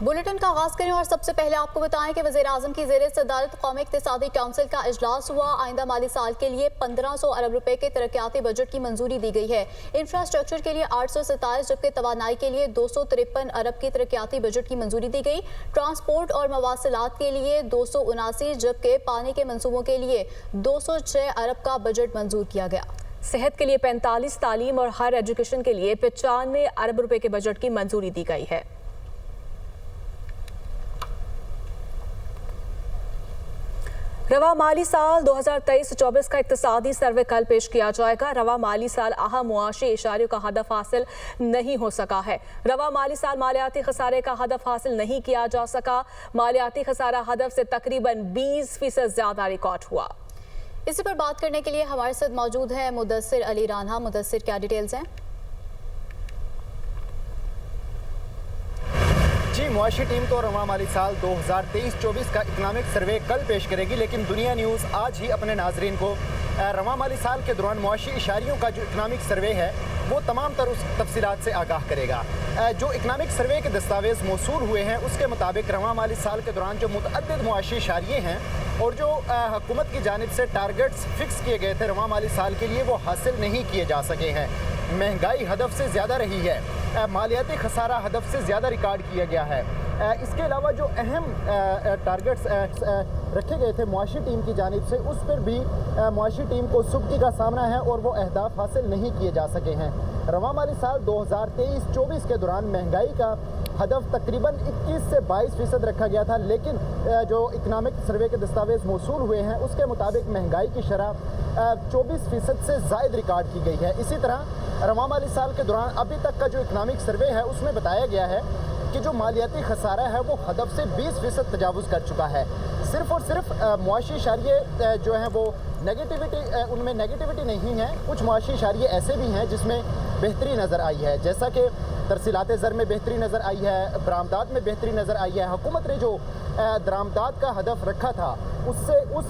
Bulletin का आगाज करें और सबसे पहले आपको बताएं कि वज़ीर-ए-आज़म की ज़ेर सदारत कौमी इक़्तिसादी काउंसिल का इजलास हुआ। आइंदा माली साल के लिए 1500 अरब रुपए के तरक्याती बजट की मंजूरी दी गई है। इंफ्रास्ट्रक्चर के लिए 827 जबकि तवानाई के लिए 253 अरब की तरक्याती बजट की मंजूरी दी गई। ट्रांसपोर्ट और मवासिलात के लिए 279 जबकि पानी के मनसूबों के लिए 206 अरब का बजट मंजूर किया गया। सेहत के लिए 45, तालीम और हायर एजुकेशन के लिए 95 अरब रुपए के बजट की मंजूरी दी गई है। रवा माली साल 2023-24 का इक्तिसादी सर्वे कल पेश किया जाएगा। रवा माली साल अहम मुआशी इशारियों का हदफ हासिल नहीं हो सका है। रवा माली साल मालियाती खसारे का हदफ हासिल नहीं किया जा सका। मालियाती खसारा हदफ से तकरीबन 20% ज्यादा रिकॉर्ड हुआ। इसी पर बात करने के लिए हमारे साथ मौजूद है मुदस्सिर अली राना। मुदस्सिर, क्या डिटेल्स हैं? जी, मुआशी टीम तो रवा माली साल 2023-24 का इकनॉमिक सर्वे कल पेश करेगी, लेकिन दुनिया न्यूज़ आज ही अपने नाजरीन को रवा माली साल के दौरान मुआशी इशारियों का जो इकनॉमिक सर्वे है वो तमाम तर उस तफसीलात से आगाह करेगा। जो इकनॉमिक सर्वे के दस्तावेज़ मौसूल हुए हैं उसके मुताबिक रवा माली साल के दौरान जो मुतअद्दिद मुआशी इशारिये हैं और जो हुकूमत की जानिब से टारगेट्स फिक्स किए गए थे रवा माली साल के लिए वो हासिल नहीं किए जा सके हैं। महंगाई हदफ से ज़्यादा रही है, मालियाती खसारा हदफ से ज़्यादा रिकॉर्ड किया गया है। इसके अलावा जो अहम टारगेट्स रखे गए थे मुआशी टीम की जानिब से उस पर भी मुआशी टीम को सुख्ती का सामना है और वो अहदाफ हासिल नहीं किए जा सके हैं। रवा माली साल 2023-24 के दौरान महंगाई का हदफ तकरीबन 21 से 22% रखा गया था, लेकिन जो इकनॉमिक सर्वे के दस्तावेज़ मौसूल हुए हैं उसके मुताबिक महंगाई की शरह 24% से ज़ायद रिकॉर्ड की गई है। इसी तरह रवा माली साल के दौरान अभी तक का जो इकनॉमिक सर्वे है उसमें बताया गया है कि जो मालियाती खसारा है वो हदफ से 20% तजावुज़ कर चुका है। सिर्फ़ और सिर्फ मुआशी इशारिये जो हैं वो नेगेटिविटी, उनमें नेगेटिविटी नहीं है, कुछ मुआशी इशारिये ऐसे भी हैं जिसमें बेहतरी नज़र आई है, जैसा कि तरसीलात ज़र में बेहतरी नज़र आई है, बरामदात में बेहतरी नज़र आई है। हुकूमत ने जो दरामदात का हदफ रखा था उससे उस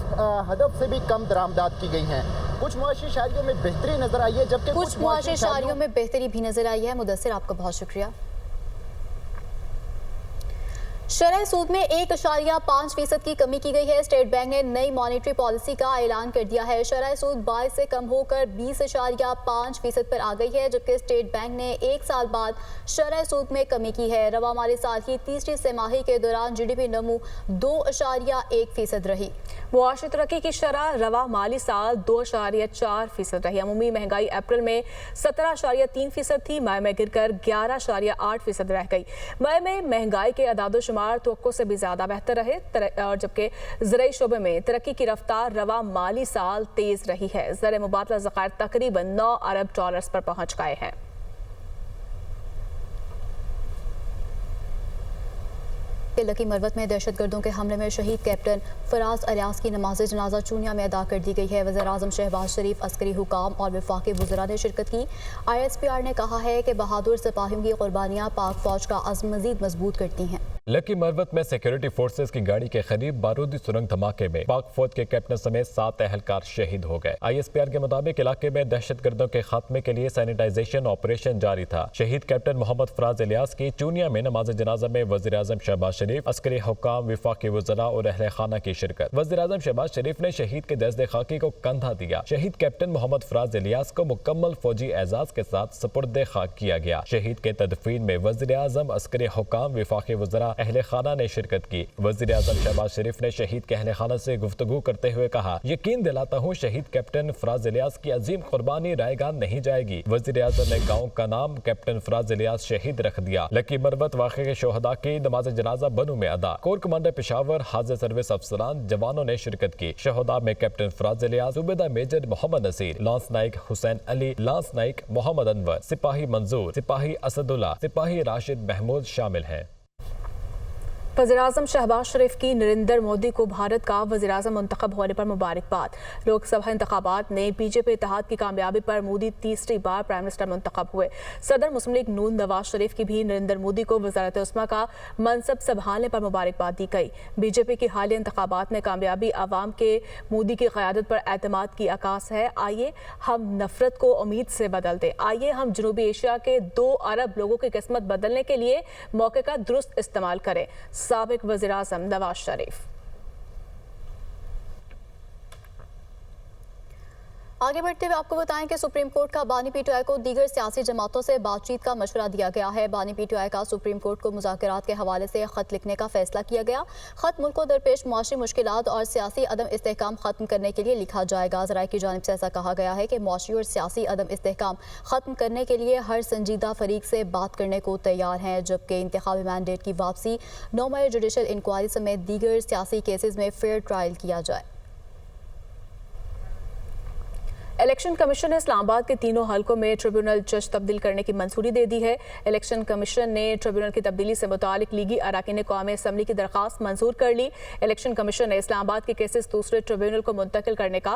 हदफ से भी कम दरामदात की गई हैं। कुछ मुआशी इशारियों में बेहतरी नज़र आई है जबकि कुछ मुआशी इशारियों में बेहतरी भी नज़र आई है। मुदस्सिर, आपका बहुत शुक्रिया। शरह सूद में 1.5% की कमी की गई है। स्टेट बैंक ने नई मॉनेटरी पॉलिसी का ऐलान कर दिया है। शरह सूद 22 से कम होकर 20.5% पर आ गई है, जबकि स्टेट बैंक ने एक साल बाद शरह सूद में कमी की है। रवा माली साल की तीसरी तिमाही के दौरान GDP नमू 2.1% रही। मुआशी तरक्की की शरह रवा माली साल 2.4% रही। अमूमी महंगाई अप्रैल में 17.3% थी, मई में गिरकर 11.8% रह गई। मई में महंगाई के अदाद-ओ-शुमार तवक्को से भी ज्यादा बेहतर रहे और जबकि ज़राई शोबे में तरक्की की रफ्तार रवा माली साल तेज रही है। ज़र मुबादला ज़खायर तकरीबन 9 अरब डॉलर्स पर पहुंच गए हैं। लकी मरवत में दहशतगर्दों के हमले में शहीद कैप्टन फराज अलियास की नमाज जनाजा चूनिया में अदा कर दी गई है। वज़ीर-ए-आज़म शहबाज शरीफ, अस्करी हुकाम और वफाकी वज़रा ने शिरकत की। ISPR ने कहा है कि बहादुर सिपाहियों की कुर्बानियाँ पाक फौज का अज़्म मज़ीद मजबूत करती हैं। लकी मरवत में सिक्योरिटी फोर्सेस की गाड़ी के करीब बारूदी सुरंग धमाके में पाक फौज के कैप्टन समेत 7 एहलकार शहीद हो गए। ISPR के मुताबिक इलाके में दहशतगर्दों के खात्मे के लिए सैनिटाइजेशन ऑपरेशन जारी था। शहीद कैप्टन मोहम्मद फराज इलियास की चूनिया में नमाज जनाजा में वज़ीर-ए-आज़म शहबाज शरीफ, अस्करी हुकाम, वफाकी वज़रा और अहले खाना की शिरकत। वज़ीर-ए-आज़म शहबाज शरीफ ने शहीद के दस्ते खाकी को कंधा दिया। शहीद कैप्टन मोहम्मद फराज इलियास को मुकम्मल फौजी एजाज के साथ सुपुर्द खाक किया गया। शहीद के तदफीन में वज़ीर-ए-आज़म, अस्करी हुकाम, वफाकी वज़रा, अहले खाना ने शिरकत की। वज़ीर-ए-आज़म शहबाज शरीफ ने शहीद के अहले खाना से गुफ्तगू करते हुए कहा, यकीन दिलाता हूँ शहीद कैप्टन फराज इलियास की अजीम कुर्बानी रायगान नहीं जाएगी। वज़ीर-ए-आज़म ने गाँव का नाम कैप्टन फराज इलियास शहीद रख दिया। लकी मरवत वाक़े के शोहदा की नमाज जनाजा बनू में अदा। कोर कमांडर पेशावर, हाजिर सर्विस अफसरान, जवानों ने शिरकत की। शोहदा में कैप्टन फराज इलियास, सूबेदार major Mohammad Nasir, lance naik Hussain Ali, lance naik Mohammad Anwar, सिपाही मंजूर, सिपाही असदुल्ला, सिपाही राशिद महमूद शामिल हैं। वज़ीर-ए-आज़म शहबाज शरीफ की नरेंद्र मोदी को भारत का वज़ीर-ए-आज़म मुंतखब होने पर मुबारकबाद। लोकसभा इंतखाबात में बीजेपी इत्तेहाद की कामयाबी पर मोदी तीसरी बार प्राइम मिनिस्टर मुंतखब हुए। सदर मुस्लिम लीग नून नवाज शरीफ की भी नरेंद्र मोदी को वज़ारत उस्मा का मनसब संभालने पर मुबारकबाद दी गई। बीजेपी की हालिया इंतखाबात में कामयाबी अवाम के मोदी की क़यादत पर एतमाद की अकास है। आइए हम नफरत को उम्मीद से बदल दें। आइए हम जनूबी एशिया के 2 अरब लोगों की किस्मत बदलने के लिए मौके का दुरुस्त इस्तेमाल करें। साबिक वज़ीर-ए-आज़म नवाज शरीफ। आगे बढ़ते हुए आपको बताएं कि सुप्रीम कोर्ट का बानी पीटीआई को दीगर सियासी जमातों से बातचीत का मशवरा दिया गया है। बानी पीटीआई का सुप्रीम कोर्ट को मुज़ाकरात के हवाले से खत लिखने का फैसला किया गया। खत मुल्क को दरपेश मुआशी मुश्किलात और सियासी अदम इस्तेहकाम खत्म करने के लिए लिखा जाएगा। ज़राए की जानिब से ऐसा कहा गया है कि मुआशी और सियासी अदम इस्तेहकाम खत्म करने के लिए हर संजीदा फरीक से बात करने को तैयार हैं, जबकि इंतखाबी मैंडेट की वापसी, 9 मई जुडिशल इंक्वायरी समेत दीगर सियासी केसेस में फेयर ट्रायल किया जाए। इलेक्शन कमीशन ने इस्लामाबाद के तीनों हलकों में ट्रिब्यूनल जज तब्दील करने की मंजूरी दे दी है। इलेक्शन कमीशन ने ट्रिब्यूनल की तब्दीली से मुतालिक लीगी अरकान कौमी असम्बली की दरख्वास्त मंजूर कर ली। इलेक्शन कमीशन ने इस्लामाबाद के केसेस दूसरे ट्रिब्यूनल को मुंतकिल करने का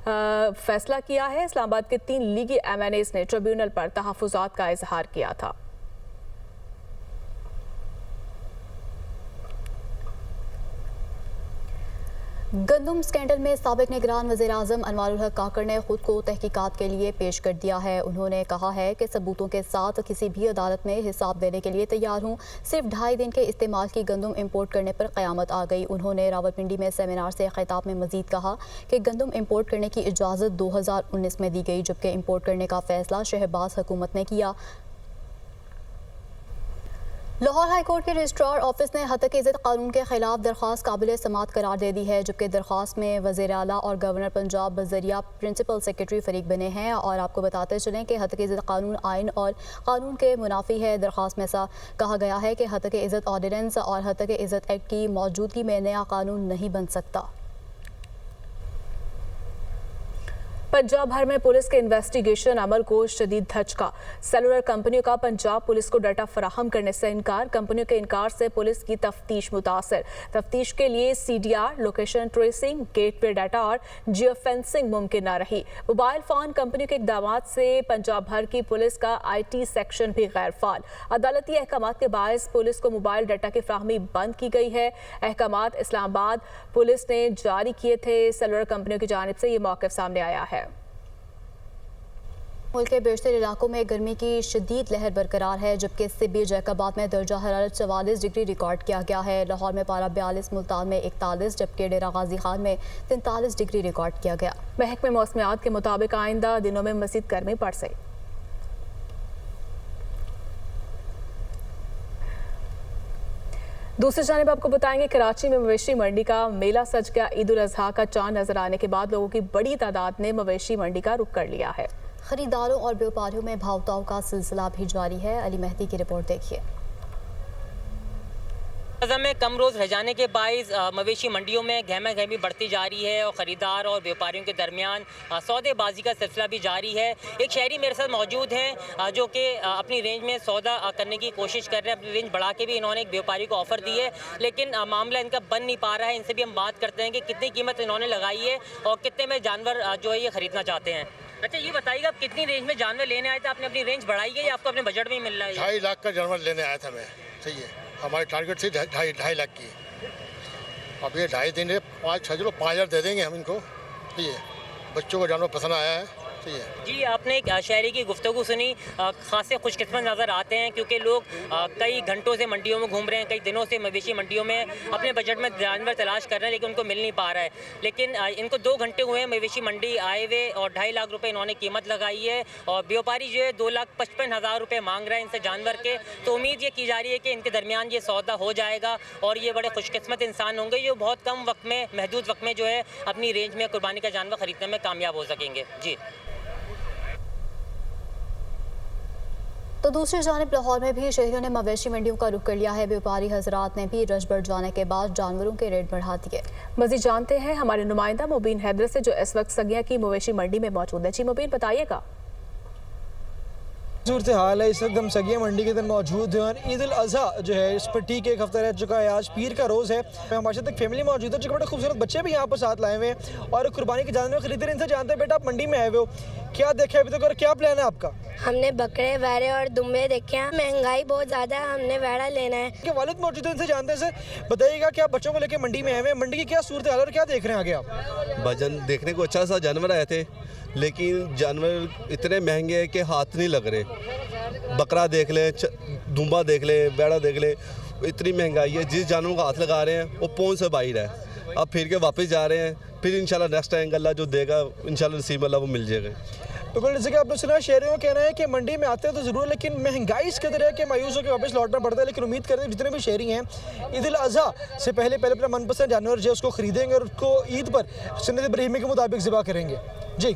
फैसला किया है। इस्लामाबाद के 3 लीगी MNAs ने ट्रिब्यूनल पर तहफ़्फ़ुज़ात का इजहार किया था। गंदम स्कैंडल में साबिक निगरान वज़ीर-ए-आज़म अनवारुल हक काकड़ ने खुद को तहकीकात के लिए पेश कर दिया है। उन्होंने कहा है कि सबूतों के साथ किसी भी अदालत में हिसाब देने के लिए तैयार हूँ। सिर्फ 2.5 दिन के इस्तेमाल की गंदम इम्पोर्ट करने पर क़यामत आ गई। उन्होंने रावलपिंडी में सेमिनार से खिताब में मजीद कहा कि गंदम इम्पोर्ट करने की इजाज़त 2019 में दी गई, जबकि इम्पोर्ट करने का फैसला शहबाज हुकूमत ने किया। लाहौर हाई कोर्ट के रजिस्ट्रार ऑफिस ने हतक इज़्ज़त कानून के खिलाफ दरख्वास्त काबिल समात करार दे दी है, जबकि दरख्वास्त में वज़ीर आला और गवर्नर पंजाब बज़रिया प्रिंसिपल सेक्रेटरी फरीक बने हैं। और आपको बताते चलें कि हतक इज़्ज़त कानून आइन और कानून के मुनाफी है। दरख्वास्त में ऐसा कहा गया है कि हतक इज़्ज़त ऑर्डिनेंस और हतक इज़्ज़त एक्ट की मौजूदगी में नया कानून नहीं बन सकता। पंजाब भर में पुलिस के इन्वेस्टिगेशन अमल को शदीद धचका। सेलुलर कंपनियों का पंजाब पुलिस को डाटा फराहम करने से इनकार। कंपनियों के इनकार से पुलिस की तफ्तीश मुतासर। तफ्तीश के लिए CDR, location tracing, gateway data और जियोफेंसिंग मुमकिन न रही। मोबाइल फ़ोन कंपनियों के इक़दाम से पंजाब भर की पुलिस का IT सेक्शन भी गैर फाल। अदालती अहकाम के बायस पुलिस को मोबाइल डाटा की फ्राहमी बंद की गई है। अहकाम इस्लामाबाद पुलिस ने जारी किए थे। सेलुलर कंपनियों की जानिब से ये मौक़िफ़ सामने आया है। मुल्क के बेशतर इलाकों में गर्मी की शदीद लहर बरकरार है, जबकि सिब्बी जैकबाद में दर्जा हरारत 44 डिग्री रिकॉर्ड किया गया है। लाहौर में पारा 42, मुल्तान में 41, जबकि डेरा गाजी खान में 43 डिग्री रिकॉर्ड किया गया। महकमे मौसमियात के मुताबिक आइंदा दिनों में मज़ीद गर्मी बढ़ सकती। दूसरी जानिब आपको बताएंगे कराची में मवेशी मंडी का मेला सज गया। ईद उल अजहा का चांद नजर आने के बाद लोगों की बड़ी तादाद ने मवेशी मंडी का रुख कर लिया है। खरीदारों और व्यापारियों में भाव-ताव का सिलसिला भी जारी है। अली मेहदी की रिपोर्ट देखिए। में कम रोज़ रह जाने के बाइस मवेशी मंडियों में गहमा गहमी बढ़ती जा रही है और ख़रीदार और व्यापारियों के दरमियान सौदेबाजी का सिलसिला भी जारी है। एक शहरी मेरे साथ मौजूद हैं जो कि अपनी रेंज में सौदा करने की कोशिश कर रहे हैं। अपनी रेंज बढ़ा के भी इन्होंने एक व्यापारी को ऑफ़र दी है, लेकिन मामला इनका बन नहीं पा रहा है। इनसे भी हम बात करते हैं कि कितनी कीमत इन्होंने लगाई है और कितने में जानवर जो है ये ख़रीदना चाहते हैं। अच्छा, ये बताइएगा आप कितनी रेंज में जानवर लेने आए थे? आपने अपनी रेंज बढ़ाई है या आपको अपने बजट में ही मिल रहा है? 2.5 लाख का जानवर लेने आया था मैं। सही है, हमारी टारगेट थी 2.5 लाख की। अब ये 2.5 दिन 5,000 दे देंगे हम इनको। सही है, बच्चों को जानवर पसंद आया है। जी, आपने एक शहरी की गुफ्तगू सुनी। खासे खुशकिस्मत नज़र आते हैं क्योंकि लोग कई घंटों से मंडियों में घूम रहे हैं, कई दिनों से मवेशी मंडियों में अपने बजट में जानवर तलाश कर रहे हैं, लेकिन उनको मिल नहीं पा रहा है। लेकिन इनको 2 घंटे हुए हैं मवेशी मंडी आए हुए और 2.5 लाख रुपए इन्होंने कीमत लगाई है और व्यापारी जो है 2,55,000 रुपये मांग रहा है इनसे जानवर के। तो उम्मीद ये की जा रही है कि इनके दरमियान ये सौदा हो जाएगा और ये बड़े खुशकिस्मत इंसान होंगे जो बहुत कम वक्त में, महदूद वक्त में जो है अपनी रेंज में कुर्बानी का जानवर ख़रीदने में कामयाब हो सकेंगे। जी। तो दूसरी जानिब लाहौर में भी शहरियों ने मवेशी मंडियों का रुख कर लिया है। व्यापारी हजरात ने भी रश बढ़ जाने के बाद जानवरों के रेट बढ़ा दिए। मज़ीद जानते हैं हमारे नुमाइंदा मुबीन हैदर से, जो इस वक्त सगिया की मवेशी मंडी में मौजूद है। जी मुबीन, बताइएगा। सूरत हाल है इस वक्त हम सगिया मंडी के अंदर मौजूद हैं और ईद उल अज़हा जो है इस पर ठीक एक हफ्ता रह चुका है। आज पीर का रोज़ है। हमारे साथ एक फैमिली मौजूद है जो बड़े खूबसूरत बच्चे भी यहाँ पर साथ लाए हुए हैं और कुर्बानी के जानवर खरीद रहे हैं। इनसे जानते हैं बेटा आप मंडी में आए हुए हो, क्या देखा अभी तक और क्या प्लान है आपका? हमने बकरे, बैरे और दुम्बे देखे हैं। महंगाई बहुत ज़्यादा है, हमने बैरा लेना है। कि वालिद मौजूद है, इनसे जानते हैं सर बताइएगा कि आप बच्चों को लेकर मंडी में आए हुए हैं, मंडी की क्या सूरत हाल और क्या देख रहे हैं आगे आप? भजन देखने को अच्छा सा जानवर आए थे, लेकिन जानवर इतने महंगे हैं कि हाथ नहीं लग रहे। बकरा देख ले, दुम्बा देख ले, बैड़ा देख ले, इतनी महंगाई है। जिस जानवर का हाथ लगा रहे हैं वो पहुँच से बाहर है। अब फिर के वापस जा रहे हैं, फिर इंशाल्लाह नेक्स्ट टाइम अल्लाह जो देगा इंशाल्लाह नसीब अल्लाह वो मिल जाएगा। बिल्कुल, जैसे कि आपने सुना शहरियों का कहना है कि मंडी में आते हैं तो ज़रूर, लेकिन महंगाई इस कदर है कि मायूस होकर वापस लौटना पड़ता है। लेकिन उम्मीद करते हैं जितने भी शहरी हैं ईद उल अज़हा से पहले अपना मनपसंद जानवर जो है उसको खरीदेंगे और उसको ईद पर सुन्नत इब्राहिमी के मुताबिक ज़िबा करेंगे। जी।